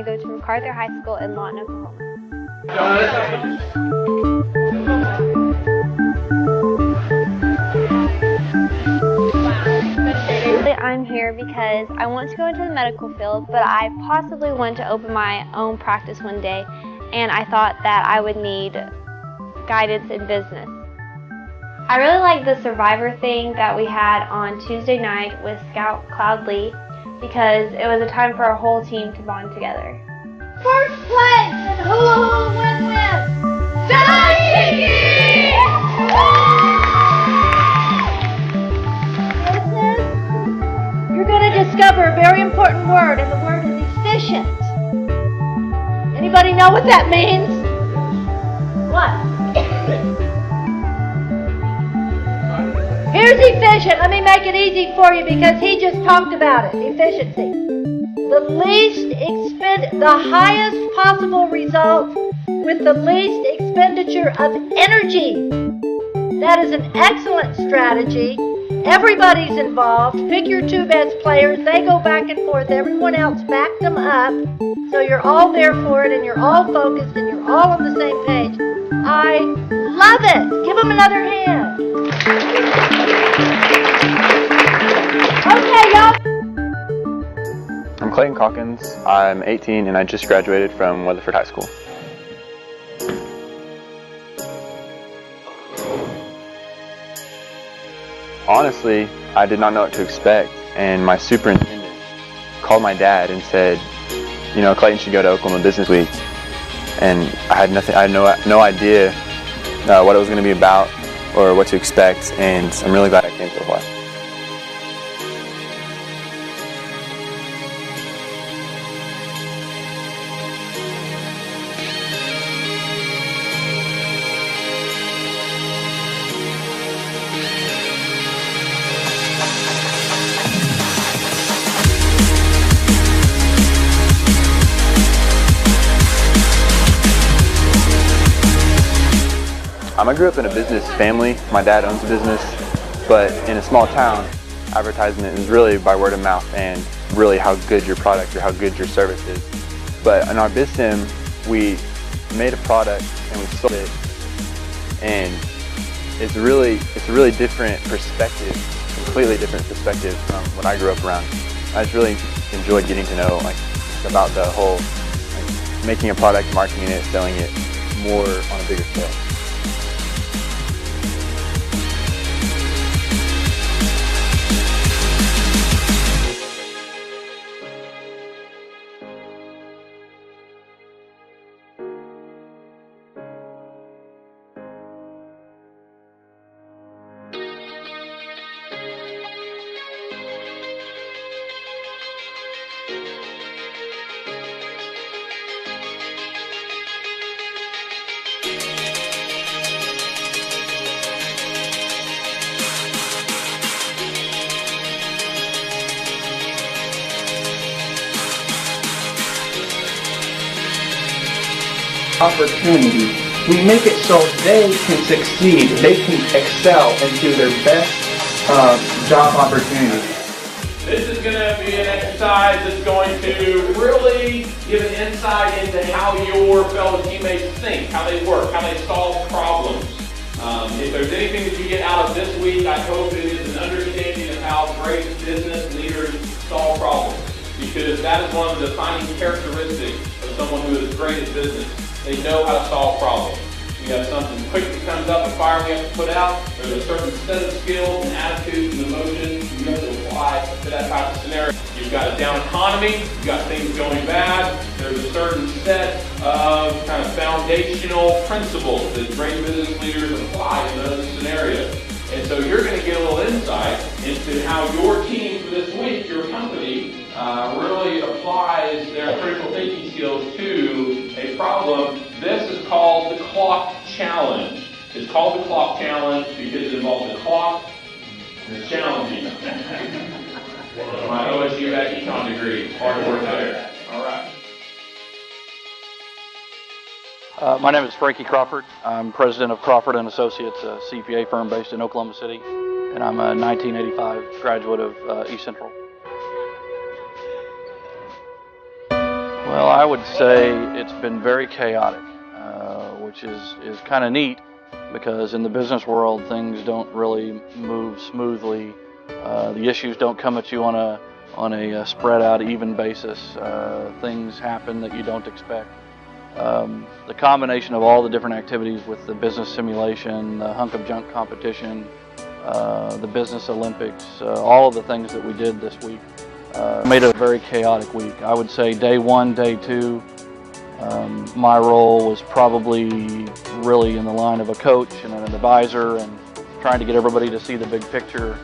I go to MacArthur High School in Lawton, Oklahoma. I'm here because I want to go into the medical field, but I possibly want to open my own practice one day, and I thought that I would need guidance in business. I really like the Survivor thing that we had on Tuesday night with Scout Cloud Lee because it was a time for our whole team to bond together. First place and hula hula win-win! You're going to discover a very important word, and the word is efficient. Anybody know what that means? What? Here's efficient. Let me make it easy for you because he just talked about it. Efficiency. The highest possible result with the least expenditure of energy. That is an excellent strategy. Everybody's involved. Pick your two best players. They go back and forth. Everyone else backed them up. So you're all there for it and you're all focused and you're all on the same page. I love it. Give them another hand. Okay, y'all. I'm Clayton Calkins. I'm 18 and I just graduated from Weatherford High School. Honestly, I did not know what to expect, and my superintendent called my dad and said, you know, Clayton should go to Oklahoma Business Week. And I had no idea what it was going to be about or what to expect, and I'm really glad I came to Hawaii. I grew up in a business family. My dad owns a business, but in a small town, advertisement is really by word of mouth and really how good your product or how good your service is. But in our BizSim, we made a product and we sold it, and it's a really different perspective, completely different perspective from what I grew up around. I just really enjoyed getting to know about the whole making a product, marketing it, selling it more on a bigger scale. Opportunity. We make it so they can succeed, they can excel into their best job opportunity. This is going to be an exercise that's going to really give an insight into how your fellow teammates think, how they work, how they solve problems. If there's anything that you get out of this week, I hope it is an understanding of how great business leaders solve problems, because that is one of the defining characteristics of someone who is great at business. They know how to solve problems. You have something quick that comes up, a fire we have to put out. There's a certain set of skills and attitudes and emotions you have to apply to that type of scenario. You've got a down economy, you've got things going bad. There's a certain set of kind of foundational principles that great business leaders apply in those scenarios. And so you're going to get a little insight into how your team for this week, your company, really applies their critical thinking skills to a problem. This is called the clock challenge. It's called the clock challenge because it involves a clock and it's challenging. My OSU econ degree, hard work there. All right. My name is Frankie Crawford. I'm president of Crawford & Associates, a CPA firm based in Oklahoma City, and I'm a 1985 graduate of East Central. Well, I would say it's been very chaotic, which is kind of neat, because in the business world things don't really move smoothly. The issues don't come at you on a spread out even basis. Things happen that you don't expect. The combination of all the different activities with the business simulation, the hunk of junk competition, the business Olympics, all of the things that we did this week made it a very chaotic week. I would say day one, day two, my role was probably really in the line of a coach and an advisor and trying to get everybody to see the big picture.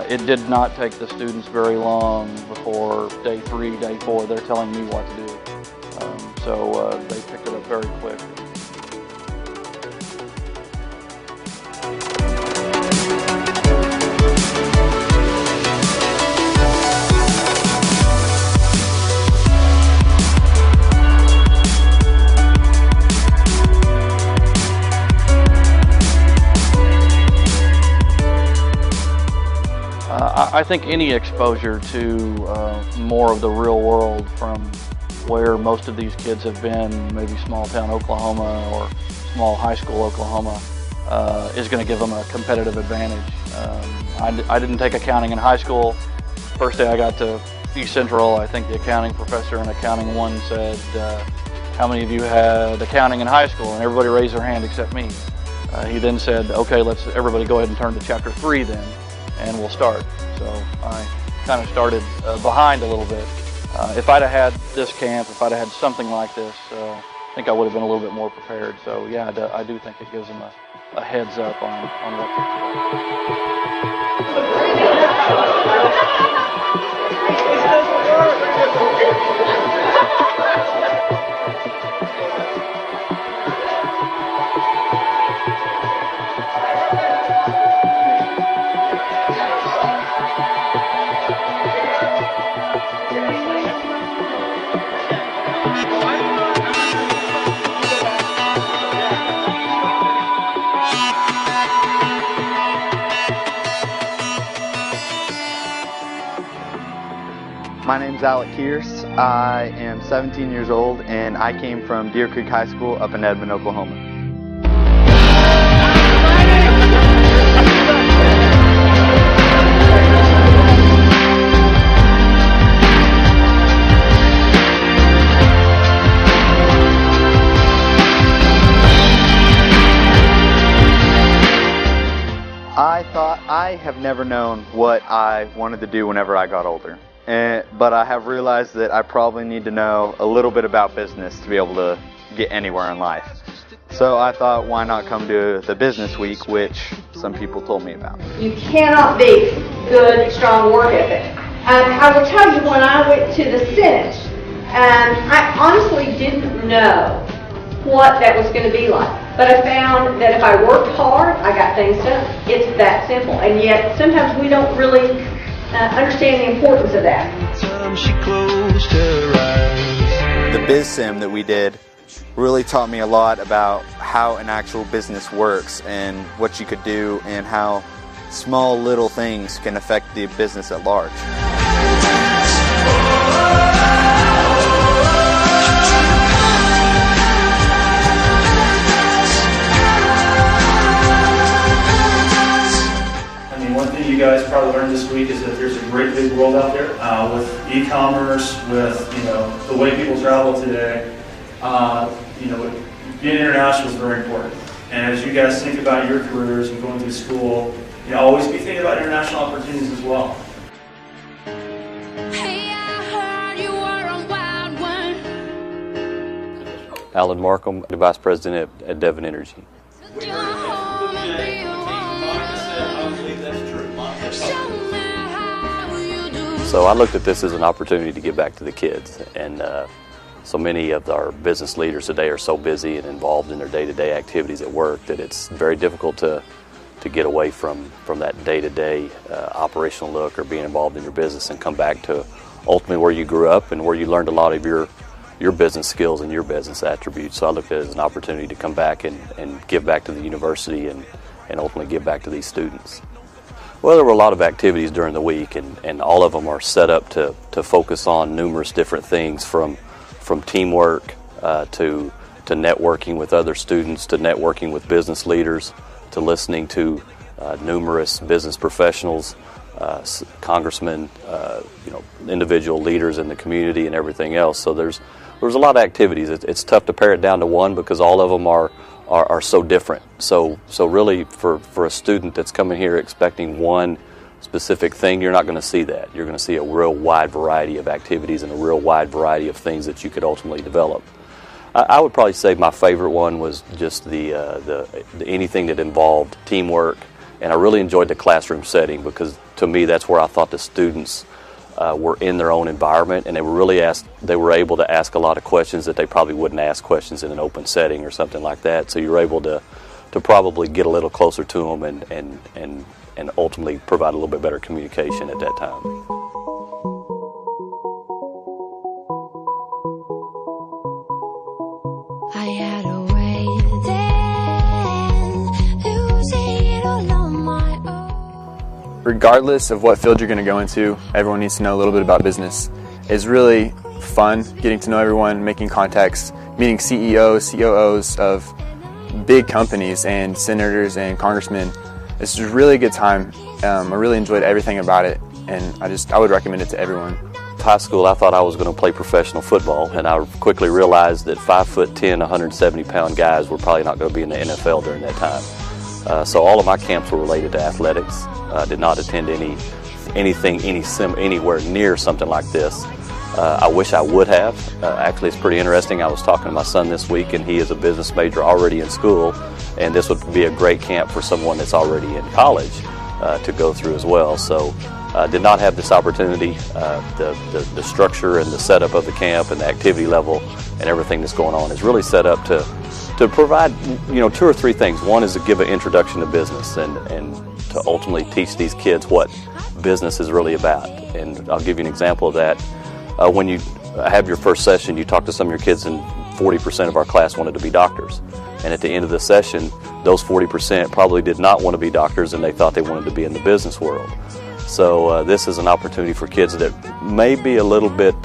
It did not take the students very long before day three, day four, they're telling me what to do. So they picked it up very quick. I think any exposure to more of the real world, from where most of these kids have been, maybe small town Oklahoma or small high school Oklahoma, is going to give them a competitive advantage. I didn't take accounting in high school. First day I got to East Central, I think the accounting professor in Accounting 1 said, how many of you had accounting in high school? And everybody raised their hand except me. He then said, okay, let's everybody go ahead and turn to chapter 3 then, and we'll start. So I kind of started behind a little bit. If I'd have had this camp, if I'd have had something like this, I think I would have been a little bit more prepared. So yeah, I do think it gives them a heads up on what My name's Alec Kearse. I am 17 years old and I came from Deer Creek High School up in Edmond, Oklahoma. I have never known what I wanted to do whenever I got older. But I have realized that I probably need to know a little bit about business to be able to get anywhere in life. So I thought, why not come to the business week, which some people told me about. You cannot beat good, strong work ethic. I will tell you, when I went to the Senate, I honestly didn't know what that was going to be like. But I found that if I worked hard, I got things done. It's that simple. And yet, sometimes we don't really understand the importance of that. The biz sim that we did really taught me a lot about how an actual business works and what you could do and how small little things can affect the business at large. One thing you guys probably learned this week is that there's a great big world out there with e-commerce, with the way people travel today. Being international is very important. And as you guys think about your careers and going through school, always be thinking about international opportunities as well. Hey, I heard you were a wild one. Alan Markham, the Vice President at Devon Energy. So I looked at this as an opportunity to give back to the kids, and so many of our business leaders today are so busy and involved in their day-to-day activities at work that it's very difficult to get away from that day-to-day operational look or being involved in your business and come back to ultimately where you grew up and where you learned a lot of your business skills and your business attributes. So I looked at it as an opportunity to come back and give back to the university and ultimately give back to these students. Well, there were a lot of activities during the week, and all of them are set up to focus on numerous different things, from from teamwork to networking with other students, to networking with business leaders, to listening to numerous business professionals, congressmen, individual leaders in the community and everything else. So there's a lot of activities. It's tough to pare it down to one because all of them are so different. So really for a student that's coming here expecting one specific thing, you're not going to see that. You're going to see a real wide variety of activities and a real wide variety of things that you could ultimately develop. I would probably say my favorite one was just the anything that involved teamwork, and I really enjoyed the classroom setting because to me that's where I thought the students were in their own environment, and they were able to ask a lot of questions that they probably wouldn't ask questions in an open setting or something like that. So you were able to probably get a little closer to them and ultimately provide a little bit better communication at that time. I had a way then, losing it all on my own. Regardless of what field you're going to go into, everyone needs to know a little bit about business. It's really fun getting to know everyone, making contacts, meeting CEOs, COOs of big companies and senators and congressmen. It's just a really good time. I really enjoyed everything about it, and I would recommend it to everyone. High school, I thought I was going to play professional football, and I quickly realized that 5'10", 170-pound guys were probably not going to be in the NFL during that time. So all of my camps were related to athletics. I did not attend anything anywhere near something like this. I wish I would have. Actually, it's pretty interesting. I was talking to my son this week, and he is a business major already in school, and this would be a great camp for someone that's already in college to go through as well. So did not have this opportunity. The structure and the setup of the camp and the activity level and everything that's going on is really set up to provide, two or three things. One is to give an introduction to business and to ultimately teach these kids what business is really about. And I'll give you an example of that. When you have your first session, you talk to some of your kids, and 40% of our class wanted to be doctors. And at the end of the session, those 40% probably did not want to be doctors, and they thought they wanted to be in the business world. So this is an opportunity for kids that may be a little bit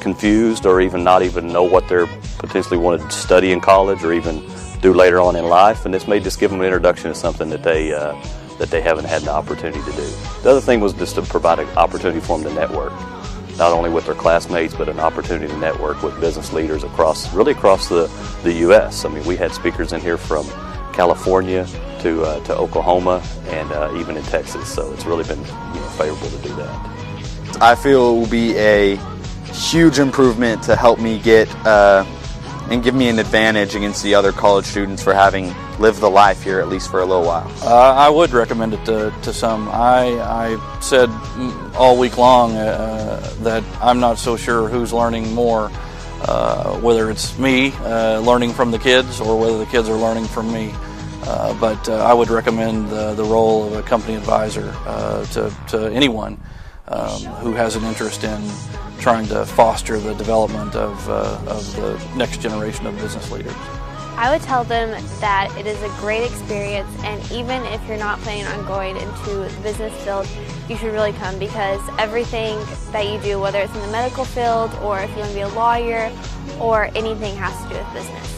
confused or even not even know what they're potentially want to study in college or even do later on in life, and this may just give them an introduction to something that they haven't had the opportunity to do. The other thing was just to provide an opportunity for them to network, not only with their classmates, but an opportunity to network with business leaders across the U.S. I mean, we had speakers in here from California to Oklahoma and even in Texas, so it's really been favorable to do that. I feel it will be a huge improvement to help me get and give me an advantage against the other college students for having lived the life here at least for a little while. I would recommend it to some. I said all week long that I'm not so sure who's learning more, whether it's me learning from the kids or whether the kids are learning from me. But I would recommend the role of a company advisor to anyone who has an interest in trying to foster the development of the next generation of business leaders. I would tell them that it is a great experience, and even if you're not planning on going into the business field, you should really come, because everything that you do, whether it's in the medical field or if you want to be a lawyer or anything, has to do with business.